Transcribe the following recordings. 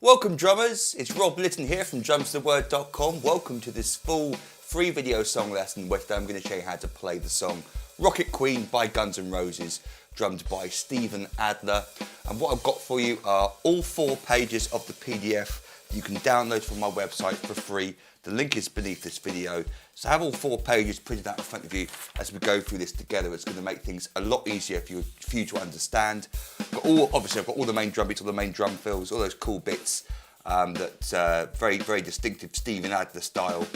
Welcome drummers, it's Rob Litton here from drumstheword.com. Welcome to this full free video song lesson where I'm going to show you how to play the song Rocket Queen by Guns N' Roses, drummed by Steven Adler. And what I've got for you are all 4 pages of the PDF that you can download from my website for free. The link is beneath this video. So have all 4 pages printed out in front of you as we go through this together. It's going to make things a lot easier for you to understand. Obviously I've got all the main drum beats, all the main drum fills, all those cool bits that very distinctive Steven Adler style.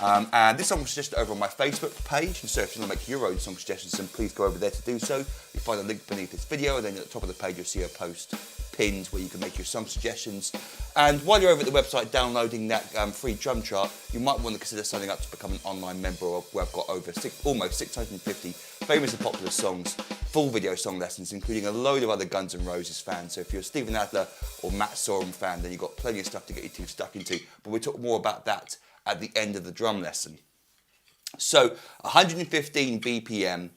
And this song was suggested over on my Facebook page, and so if you want to make your own song suggestions, then please go over there to do so. You find a link beneath this video, and then at the top of the page you'll see a post pinned where you can make your song suggestions. And while you're over at the website downloading that free drum chart, you might want to consider signing up to become an online member where I've got over almost 650 famous and popular songs, full video song lessons, including a load of other Guns N' Roses fans. So if you're a Steven Adler or Matt Sorum fan, then you've got plenty of stuff to get your teeth stuck into. But we'll talk more about that at the end of the drum lesson. So 115 BPM,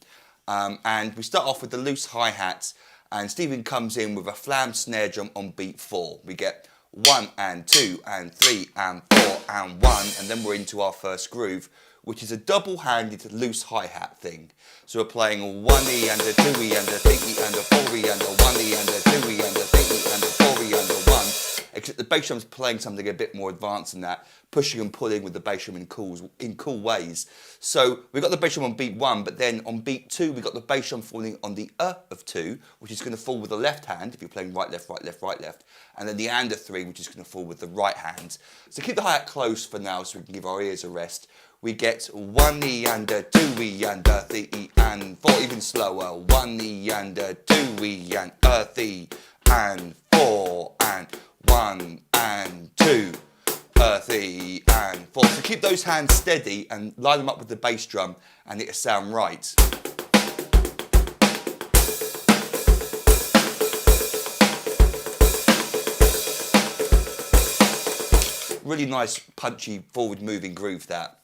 and we start off with the loose hi-hats, and Steven comes in with a flam snare drum on beat 4. We get 1 and 2 and 3 and 4 and 1, and then we're into our first groove, which is a double-handed loose hi-hat thing. So we're playing a 1E and a 2E and a 3E and a 4E and a 1E and a 2E and a 3E and a 4E and a 1, except the bass drum's playing something a bit more advanced than that, pushing and pulling with the bass drum in cool ways. So we've got the bass drum on beat 1, but then on beat 2 we've got the bass drum falling on the of 2, which is going to fall with the left hand if you're playing right, left, right, left, right, left, and then the and of 3, which is going to fall with the right hand. So keep the hi-hat close for now so we can give our ears a rest. We get 1E and a 2E and a 3E and 4, even slower, 1E and a 2E and a 3 and 4 and 1 and 2, 3 and 4. So keep those hands steady and line them up with the bass drum and it'll sound right. Really nice, punchy, forward moving groove that.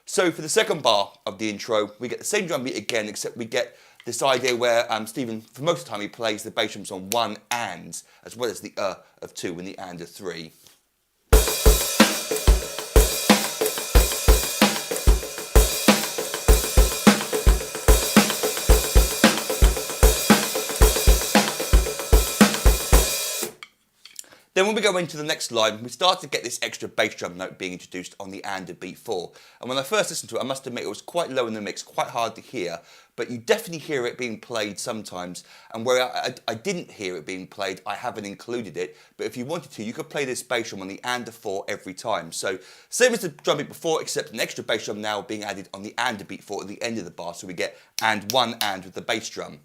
So for the second bar of the intro, we get the same drum beat again, except we get this idea where Steven, for most of the time, he plays the bass drums on 1 and, as well as the of 2 and the and of 3. Then when we go into the next line, we start to get this extra bass drum note being introduced on the and of beat 4. And when I first listened to it, I must admit it was quite low in the mix, quite hard to hear, but you definitely hear it being played sometimes. And where I didn't hear it being played, I haven't included it. But if you wanted to, you could play this bass drum on the and of 4 every time. So same as the drum beat before, except an extra bass drum now being added on the and of beat 4 at the end of the bar. So we get and 1 and with the bass drum.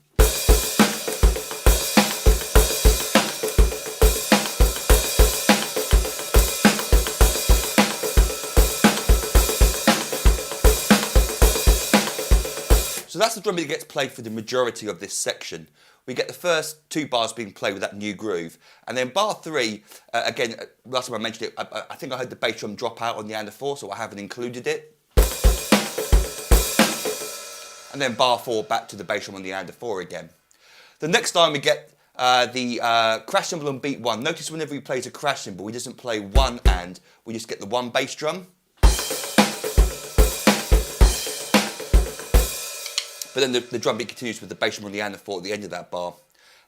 So that's the drum beat that gets played for the majority of this section. We get the first 2 bars being played with that new groove. And then bar 3, again, last time I mentioned it, I think I heard the bass drum drop out on the and of 4, so I haven't included it. And then bar 4, back to the bass drum on the and of 4 again. The next line we get the crash cymbal on beat 1. Notice whenever he plays a crash cymbal, he doesn't play 1 and, we just get the 1 bass drum. But then the drum beat continues with the bass drum on the and of 4 at the end of that bar.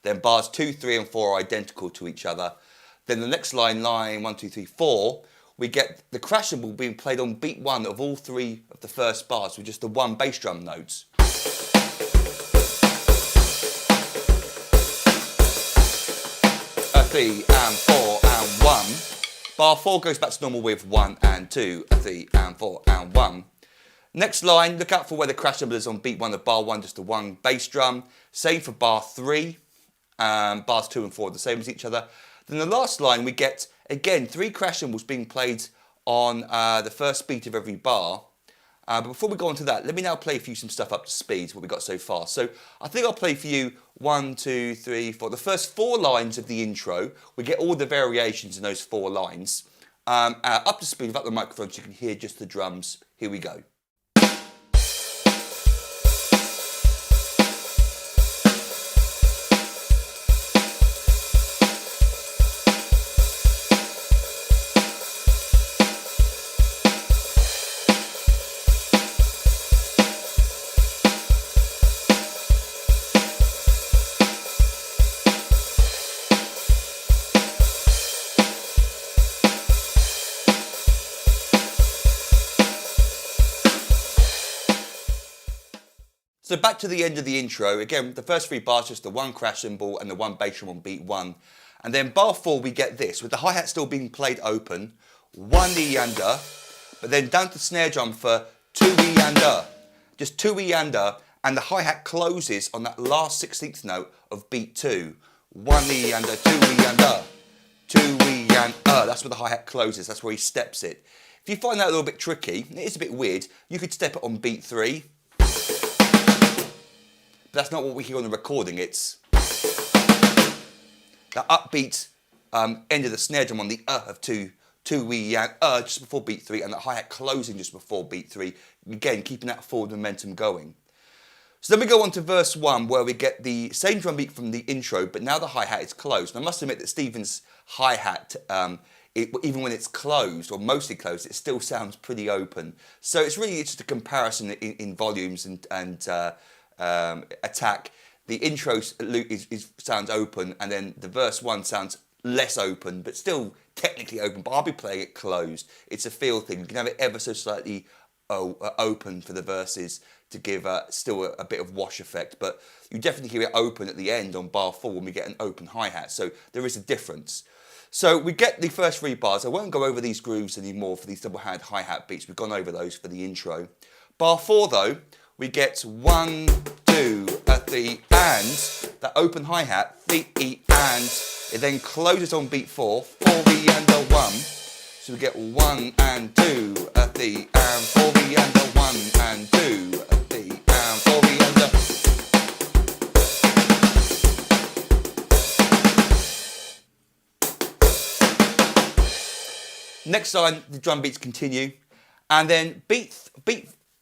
Then bars 2, 3 and 4 are identical to each other. Then the next line 1, 2, 3, 4, we get the crash cymbal being played on beat 1 of all 3 of the first bars with just the 1 bass drum notes. A 3 and 4 and 1. Bar 4 goes back to normal with 1 and 2, a 3 and 4 and 1. Next line, look out for where the crash cymbal is on beat 1 of bar 1, just the 1 bass drum. Same for bar 3, bars 2 and 4 are the same as each other. Then the last line, we get, again, 3 crash cymbals being played on the first beat of every bar. But before we go on to that, let me now play for you some stuff up to speed, what we've got so far. So I think I'll play for you 1, 2, 3, 4. The first 4 lines of the intro, we get all the variations in those 4 lines. Up to speed without the microphone so you can hear just the drums. Here we go. So back to the end of the intro. Again, the first 3 bars, just the 1 crash cymbal and the 1 bass drum on beat 1. And then bar 4, we get this, with the hi-hat still being played open, 1 E under, but then down to the snare drum for 2 E under. Just 2 E under, and the hi-hat closes on that last 16th note of beat 2. 1 E under, 2 E under, 2 E and that's where the hi-hat closes, that's where he steps it. If you find that a little bit tricky, it is a bit weird, you could step it on beat 3. But that's not what we hear on the recording, it's the upbeat end of the snare drum on the of 2 E and just before beat 3, and the hi-hat closing just before beat 3, again keeping that forward momentum going. So then we go on to verse 1, where we get the same drum beat from the intro, but now the hi-hat is closed. And I must admit that Steven's hi-hat, even when it's closed, or mostly closed, it still sounds pretty open. So it's just a comparison in volumes and attack. The intro sounds open, and then the verse 1 sounds less open, but still technically open, but I'll be playing it closed. It's a feel thing. You can have it ever so slightly open for the verses to give still a bit of wash effect, but you definitely hear it open at the end on bar 4 when we get an open hi-hat, so there is a difference. So we get the first 3 bars. I won't go over these grooves anymore for these double hand hi-hat beats. We've gone over those for the intro. Bar 4 though, we get 1, 2, 3, and that open hi-hat, 3 E and, it then closes on beat 4, 4 E and a 1. So we get 1 and 2, 3 and 4 E and a 1 and 2, 3 and 4 E and a. Next line, the drum beats continue, and then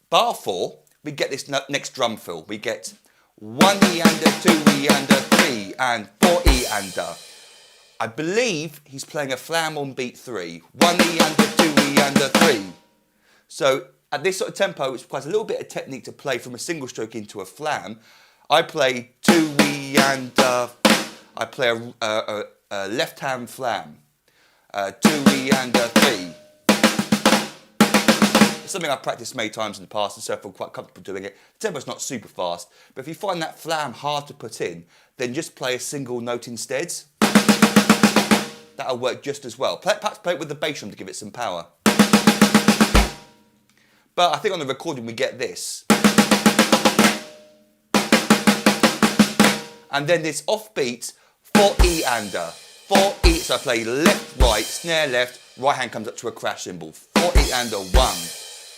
bar 4, we get this next drum fill. We get 1 E under, 2 E under, 3 and 4 E under. I believe he's playing a flam on beat 3. 1 E under, 2 E under, 3. So at this sort of tempo, which requires a little bit of technique to play from a single stroke into a flam, I play 2 E and I play a left hand flam. 2 E and 3. It's something I've practiced many times in the past, and so I feel quite comfortable doing it. The tempo's not super fast, but if you find that flam hard to put in, then just play a single note instead. That'll work just as well. Perhaps play it with the bass drum to give it some power. But I think on the recording we get this. And then this offbeat 4 E under. 4 E, so I play left, right, snare left, right hand comes up to a crash cymbal. 4 E under 1,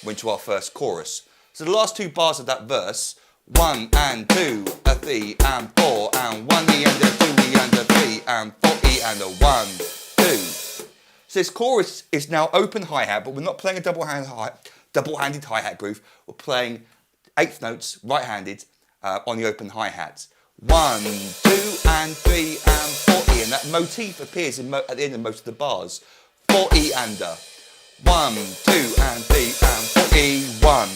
we're into our first chorus. So the last 2 bars of that verse, 1 and 2, 3 and 4, and 1 E under, 2 E under, 3 and 4 E under, 1, 2. So this chorus is now open hi-hat, but we're not playing a double-handed hi-hat groove. We're playing 8th notes, right-handed, on the open hi-hats. 1, 2 and 3 and 4 E, and that motif appears at the end of most of the bars. 4 E under. 1, 2 and 3 and 4 E, 1.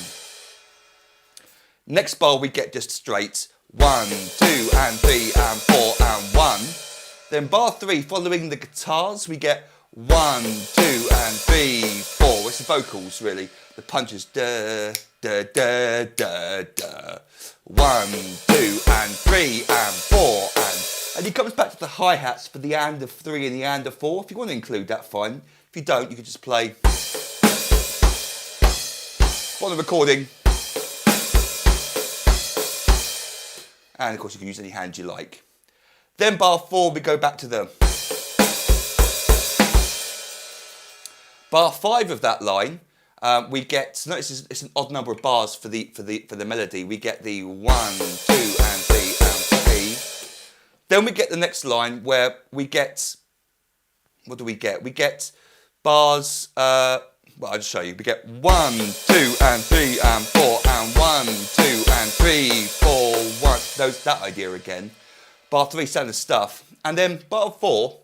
Next bar we get just straight. 1, 2 and 3 and 4 and 1. Then bar 3, following the guitars, we get 1, 2 and 3, 4. It's the vocals really. The punches da da da da da. 1, 2 and 3 and 4 and he comes back to the hi-hats for the and of 3 and the and of 4. If you want to include that, fine. If you don't, you can just play on the recording. And of course you can use any hand you like. Then bar 4, we go back to the bar 5 of that line. We get, notice it's an odd number of bars for the melody. We get the 1, 2 and 3 and 3. Then we get the next line where we get, what do we get? We get bars, well I'll just show you. We get 1, 2 and 3 and 4 and 1, 2 and 3, 4, 1. That idea again. Bar 3, standard stuff. And then bar 4,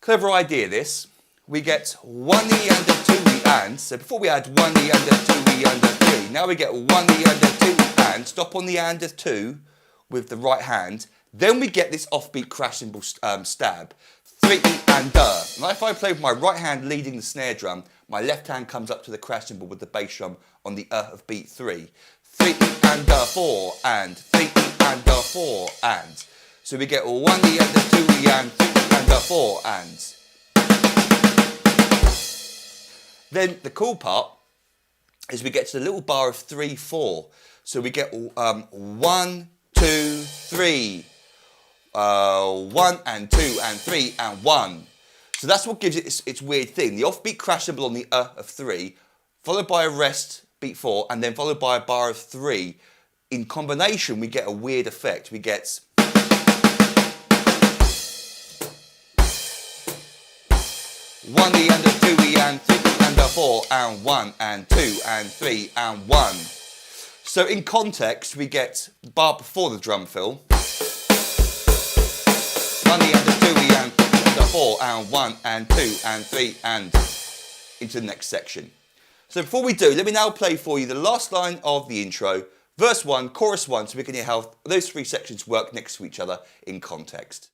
clever idea this. We get 1 E and a 2 E and. So before we had 1 E and a 2 E and a 3. Now we get 1 E and a 2 E and. Stop on the and of 2 with the right hand. Then we get this offbeat crash cymbal stab. 3 E and Now if I play with my right hand leading the snare drum, my left hand comes up to the crash cymbal with the bass drum on the of beat 3. 3 3 and a 4 and 3 and a 4 and. So we get a 1 and a 2 and 3 and a 4 and. Then the cool part is we get to the little bar of 3, 4. So we get 1, 2, 3. 1 and 2 and 3 and 1. So that's what gives it its weird thing. The offbeat crash cymbal on the of 3, followed by a rest beat 4, and then followed by a bar of 3. In combination, we get a weird effect. We get 1 and a 2 and 3 and a 4 and 1 and 2 and 3 and 1. So in context, we get the bar before the drum fill. 1 and a 2 and 4 and 1 and 2 and 3 and into the next section. So before we do, let me now play for you the last line of the intro, verse 1, chorus 1, so we can hear how those 3 sections work next to each other in context.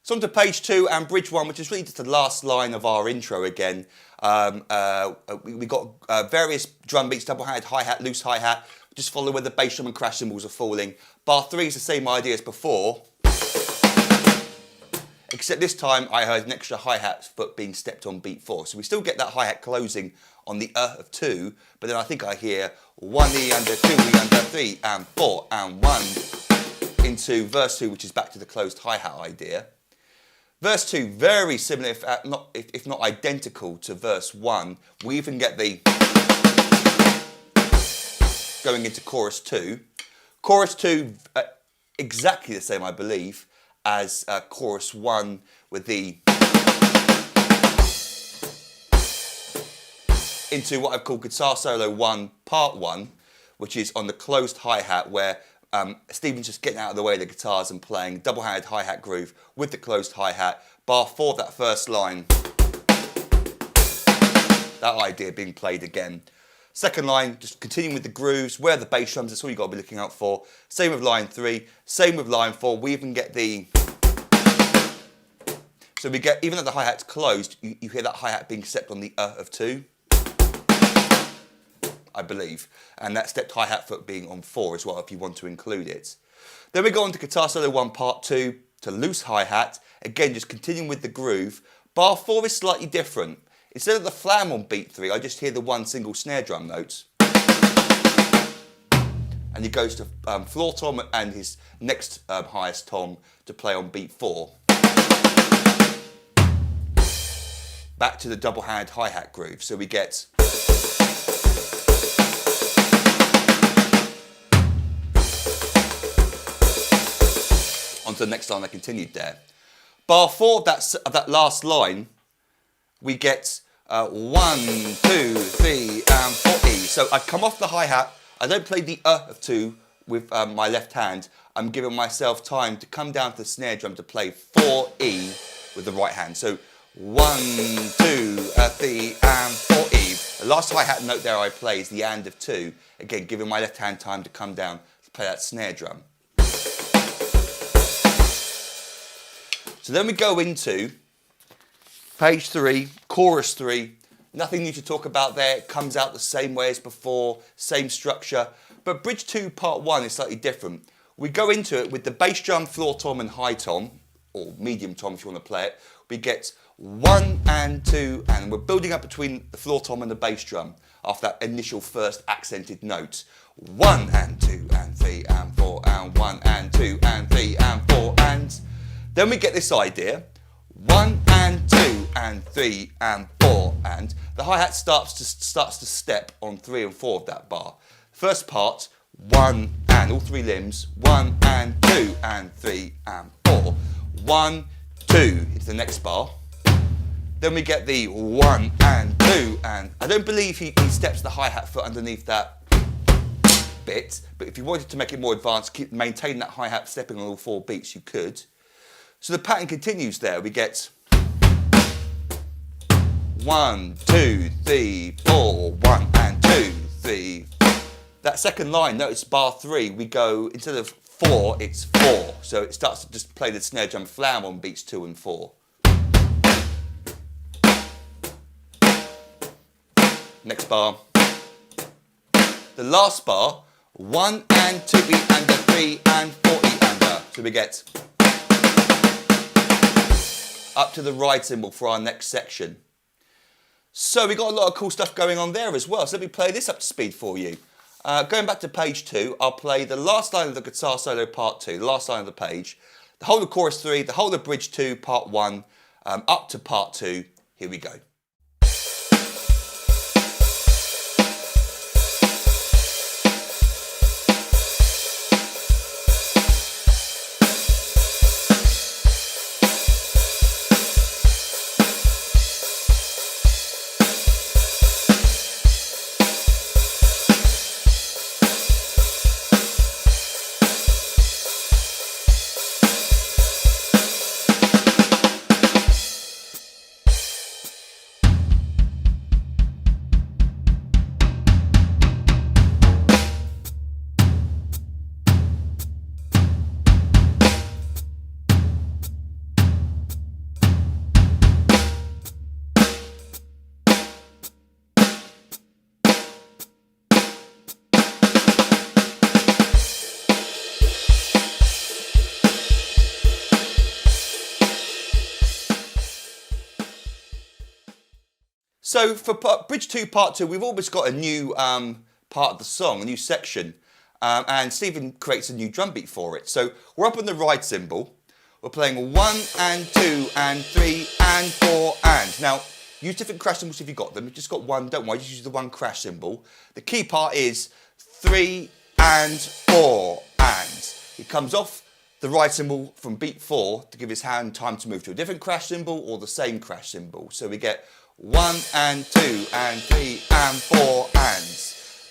So on to page 2 and bridge 1, which is really just the last line of our intro again. We got various drum beats, double hand, hi-hat, loose hi-hat. Just follow where the bass drum and crash cymbals are falling. Bar 3 is the same idea as before, except this time I heard an extra hi-hat foot being stepped on beat 4. So we still get that hi-hat closing on the of 2, but then I think I hear 1 and a 2 and a 3 and 4 and 1 into verse 2, which is back to the closed hi-hat idea. Verse 2, very similar, if not identical to verse 1. We even get the going into chorus 2. Chorus 2, exactly the same, I believe, as chorus 1 with the into what I've called guitar solo 1, part 1, which is on the closed hi-hat where Steven's just getting out of the way of the guitars and playing double-handed hi-hat groove with the closed hi-hat. Bar 4, that first line, that idea being played again. Second line, just continuing with the grooves, where the bass drums, that's all you've got to be looking out for. Same with line 3, same with line 4. We even get the... So we get, even though the hi-hat's closed, you hear that hi-hat being stepped on the of 2. I believe, and that stepped hi-hat foot being on 4 as well, if you want to include it. Then we go on to guitar solo 1, part 2, to loose hi-hat, again just continuing with the groove. Bar 4 is slightly different. Instead of the flam on beat 3, I just hear the 1 single snare drum note. And he goes to floor tom and his next highest tom to play on beat 4. Back to the double-hand hi-hat groove, so we get... onto the next line I continued there. Bar 4, that last line, we get 1, 2, 3 and 4 E. So I come off the hi-hat, I don't play the of 2 with my left hand, I'm giving myself time to come down to the snare drum to play 4 E with the right hand. So 1, 2, 3 and 4 E. The last hi-hat note there I play is the and of 2, again giving my left hand time to come down to play that snare drum. So then we go into page 3, chorus 3. Nothing new to talk about there. It comes out the same way as before, same structure. But bridge 2, part 1 is slightly different. We go into it with the bass drum, floor tom and high tom, or medium tom if you want to play it. We get 1 and 2, and we're building up between the floor tom and the bass drum after that initial first accented note. 1 and 2 and 3 and 4 and 1 and 2 and 3 and 4 and... Then we get this idea, 1 and 2 and 3 and 4 and. The hi-hat starts to step on 3 and 4 of that bar. First part, 1 and, all 3 limbs, 1 and 2 and 3 and 4. 1, 2 into the next bar. Then we get the 1 and 2 and. I don't believe he steps the hi-hat foot underneath that bit, but if you wanted to make it more advanced, maintain that hi-hat stepping on all 4 beats, you could. So the pattern continues there. We get 1, 2, 3, 4, 1 and 2, 3. That second line, notice bar 3, we go, instead of 4, it's 4. So it starts to just play the snare drum flam on beats 2 and 4. Next bar. The last bar, 1 and 2 E under, 3 and 4 E under. So we get up to the ride cymbal for our next section. So we got a lot of cool stuff going on there as well. So let me play this up to speed for you. Going back to page 2, I'll play the last line of the guitar solo part 2, the last line of the page, the whole of chorus 3, the whole of bridge 2, part 1, up to part 2. Here we go. So for bridge 2, part 2, we've almost got a new part of the song, a new section, and Steven creates a new drum beat for it. So we're up on the ride cymbal, we're playing 1 and 2 and 3 and 4 and. Now, use different crash cymbals if you've got them. If you've just got one, don't worry, just use the one crash cymbal. The key part is 3 and 4 and. He comes off the ride cymbal from beat 4 to give his hand time to move to a different crash cymbal or the same crash cymbal. So we get 1 and 2 and 3 and 4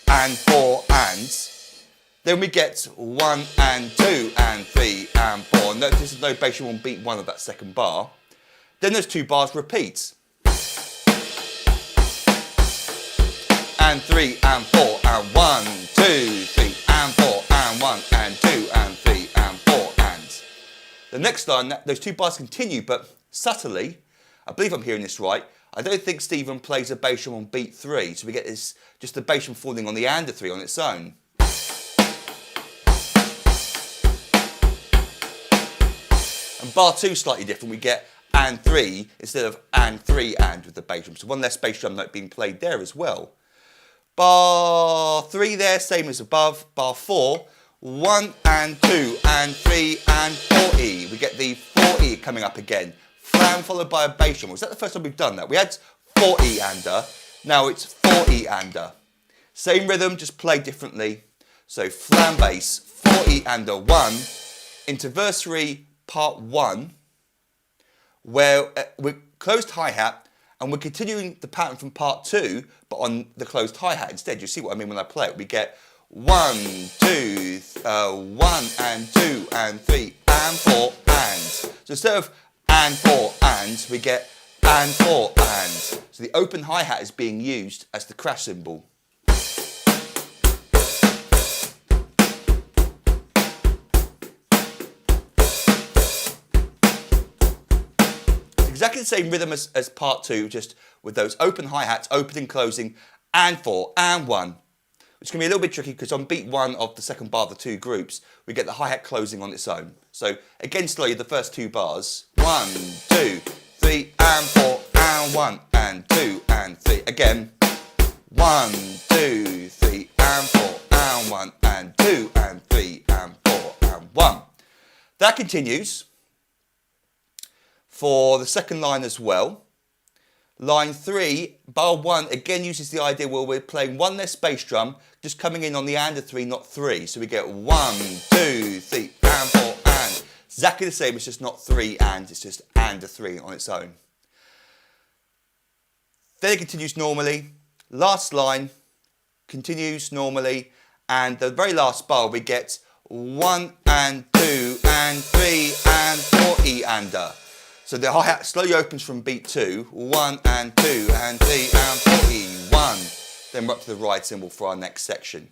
and 4 and. Then we get 1 and 2 and 3 and 4. Notice there's no bass drum on beat 1 of that second bar. Then those 2 bars repeat. And 3 and 4 and 1, 2, 3 and 4 and 1 and 2 and 3 and 4 and. The next line, those 2 bars continue, but subtly, I believe I'm hearing this right, I don't think Steven plays a bass drum on beat 3, so we get this, just the bass drum falling on the and a 3 on its own. And bar 2 slightly different, we get and 3 instead of and 3 and with the bass drum, so one less bass drum note being played there as well. Bar 3 there, same as above. Bar 4, 1 and 2 and 3 and 4E. We get the 4E coming up again. Flam followed by a bass drum. Was that the first time we've done that? We had 4E ander, now it's 4E ander. Same rhythm, just played differently. So flam bass, 4E ander 1, into verse 3, part 1, where we're closed hi-hat, and we're continuing the pattern from part 2, but on the closed hi-hat instead. You see what I mean when I play it? We get 1, 2, 1 and 2 and 3 and 4 and. So instead of and 4 and, we get and 4 and. So the open hi-hat is being used as the crash cymbal. Exactly the same rhythm as part 2, just with those open hi-hats, opening, closing, and 4, and 1. Which can be a little bit tricky because on beat 1 of the second bar of the 2 groups, we get the hi-hat closing on its own. So again, slowly, the first 2 bars. 1, 2, 3, and 4, and 1, and 2, and 3. Again. 1, 2, 3, and 4, and 1, and 2, and 3, and 4, and 1. That continues for the second line as well. Line 3, bar 1, again uses the idea where we're playing one less bass drum, just coming in on the and a 3, not 3. So we get 1, 2, 3, and 4, and. Exactly the same, it's just not 3 and, it's just and a 3 on its own. Then it continues normally. Last line continues normally, and the very last bar we get 1 and 2 and 3 and 4 E and a. So the hi-hat slowly opens from beat 2, 1 and 2 and 3 and 4 E, 1. Then we're up to the ride cymbal for our next section.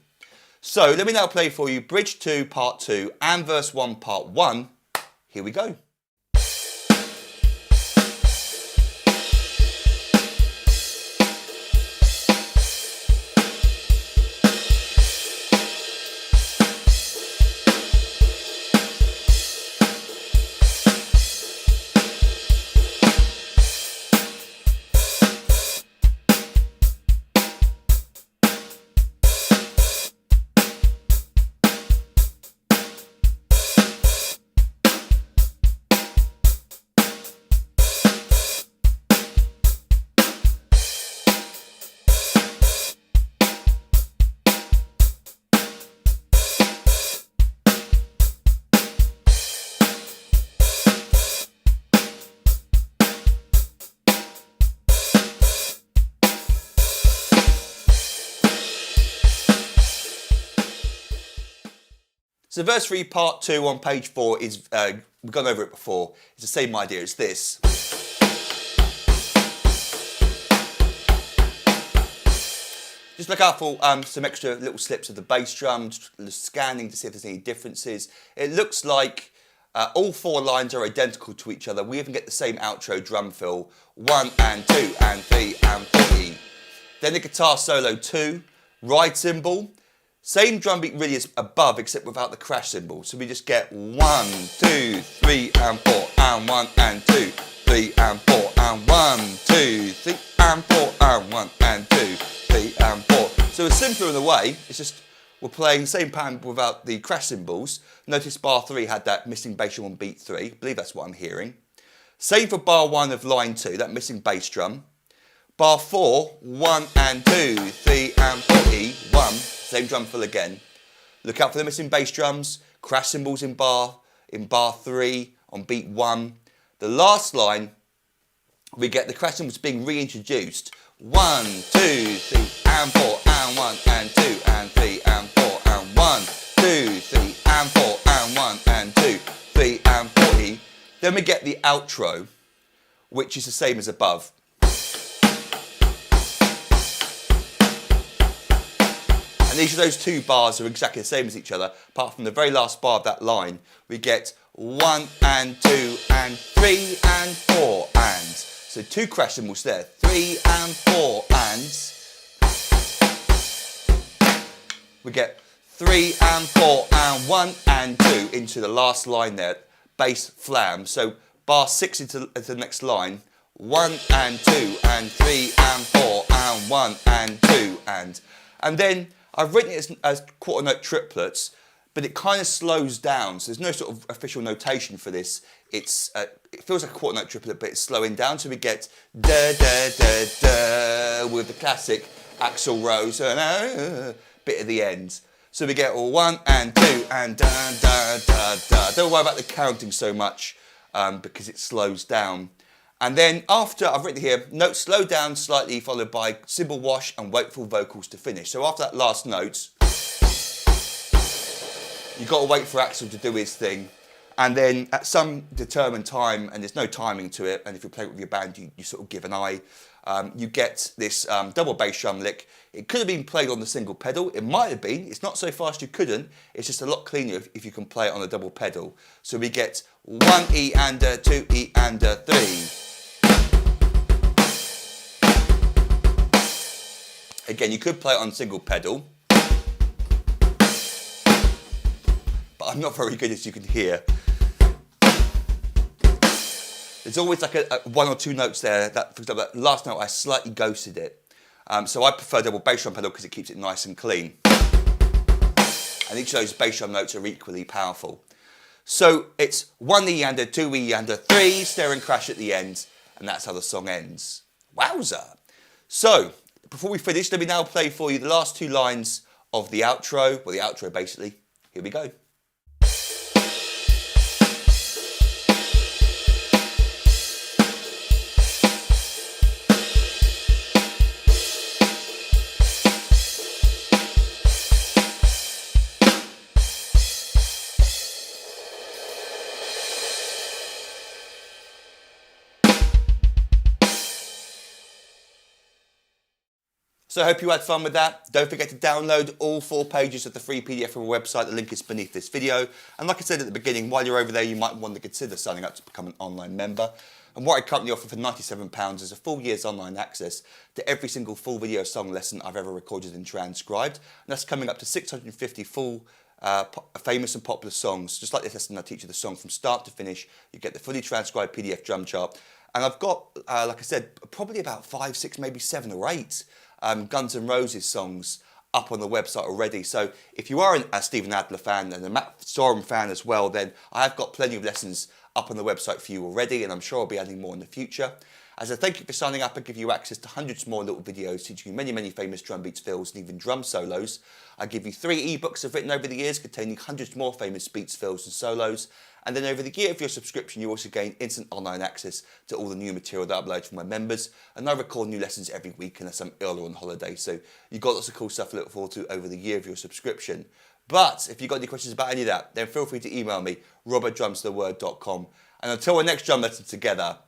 So let me now play for you Bridge 2 Part 2 and Verse 1 Part 1. Here we go. So verse 3 part 2 on page 4 is, we've gone over it before, it's the same idea, it's this. Just look out for some extra little slips of the bass drum, just scanning to see if there's any differences. It looks like all 4 lines are identical to each other. We even get the same outro drum fill, 1 and 2 and 3 and 4 E. Then the guitar solo 2, ride cymbal. Same drum beat really is above except without the crash cymbal. So we just get 1, 2, 3 and 4 and 1 and 2, 3 and 4 and 1, 2, 3 and 4 and 1 and 2, 3 and 4. So it's simpler in a way, it's just we're playing the same pattern without the crash cymbals. Notice bar 3 had that missing bass drum on beat 3, I believe that's what I'm hearing. Same for bar 1 of line 2, that missing bass drum. Bar 4, 1 and 2, 3 and 4 E, 1. Same drum fill again. Look out for the missing bass drums, crash cymbals in bar 3 on beat 1. The last line, we get the crash cymbals being reintroduced. 1, 2, 3 and 4 and 1 and 2 and 3 and 4 and 1, 2, 3 and 4 and 1 and 2, 3 and 4 E. Then we get the outro, which is the same as above. And each of those 2 bars are exactly the same as each other, apart from the very last bar of that line, we get 1 and 2 and 3 and 4 ands. So 2 crash cymbals there, 3 and 4 ands. We get 3 and 4 and 1 and 2 into the last line there, bass flam. So bar 6 into the next line, 1 and 2 and 3 and 4 and 1 and 2 and. And then I've written it as quarter note triplets, but it kind of slows down. So there's no sort of official notation for this. It feels like a quarter note triplet, but it's slowing down. So we get da da da da with the classic Axl Rose bit at the end. So we get 1 and 2 and da da da da. Don't worry about the counting so much because it slows down. And then after, I've written here, note slow down slightly, followed by cymbal wash and wait for vocals to finish. So after that last note, you've got to wait for Axl to do his thing. And then at some determined time, and there's no timing to it, and if you're playing with your band, you sort of give an eye, you get this double bass drum lick. It could have been played on the single pedal. It might have been. It's not so fast you couldn't. It's just a lot cleaner if you can play it on a double pedal. So we get 1 E and a 2 E and a 3. Again, you could play it on single pedal, but I'm not very good, as you can hear. There's always like a 1 or 2 notes there. That, for example, that last note, I slightly ghosted it. So I prefer double bass drum pedal because it keeps it nice and clean. And each of those bass drum notes are equally powerful. So it's 1 E and a 2 E and a 3, snare and crash at the end, and that's how the song ends. Wowza. So, before we finish, let me now play for you the last 2 lines of the outro. Well, the outro basically. Here we go. So I hope you had fun with that. Don't forget to download all 4 pages of the free PDF from our website. The link is beneath this video. And like I said at the beginning, while you're over there, you might want to consider signing up to become an online member. And what I currently offer for £97 is a full year's online access to every single full video song lesson I've ever recorded and transcribed. And that's coming up to 650 full famous and popular songs. Just like this lesson, I teach you the song from start to finish. You get the fully transcribed PDF drum chart. And I've got, like I said, probably about 5, 6, maybe 7 or 8 Guns N' Roses songs up on the website already. So if you are a Steven Adler fan and a Matt Sorum fan as well, then I have got plenty of lessons up on the website for you already, and I'm sure I'll be adding more in the future. As a thank you for signing up, I give you access to hundreds more little videos teaching you many, many famous drum beats, fills, and even drum solos. I give you 3 ebooks I've written over the years containing hundreds more famous beats, fills, and solos. And then over the year of your subscription, you also gain instant online access to all the new material that I upload for my members. And I record new lessons every week unless I'm ill or on holiday. So you've got lots of cool stuff to look forward to over the year of your subscription. But if you've got any questions about any of that, then feel free to email me, rob@drumstheword.com. And until our next drum lesson together,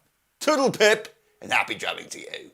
toodle pip and happy drumming to you.